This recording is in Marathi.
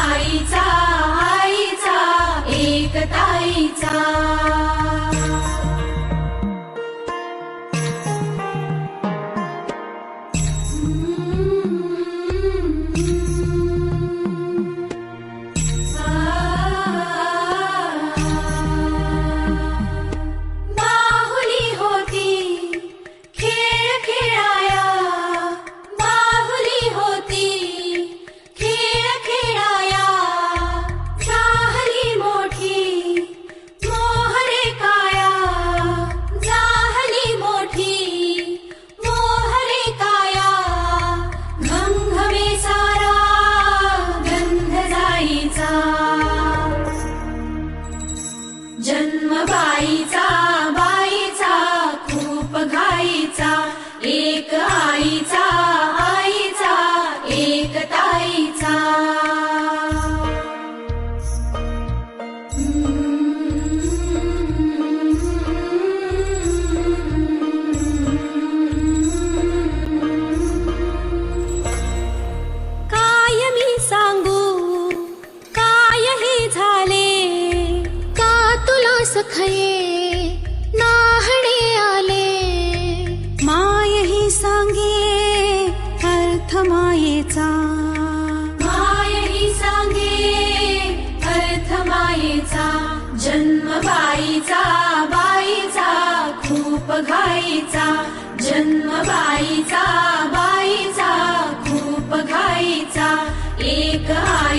बाईचा आईचा एक ताईचा जन्म बाईचा बाईचा खूप घाईचा एक आईचा आईचा एक ताईचा काय मी सांगू काय हे झाले सखये नाहणे आले माय ही सांगे अर्थ मायेचा माय ही सांगे अर्थ मायेचा जन्म बाईचा बाईचा खूप घाईचा जन्म बाईचा बाईचा खूप घाईचा एक आई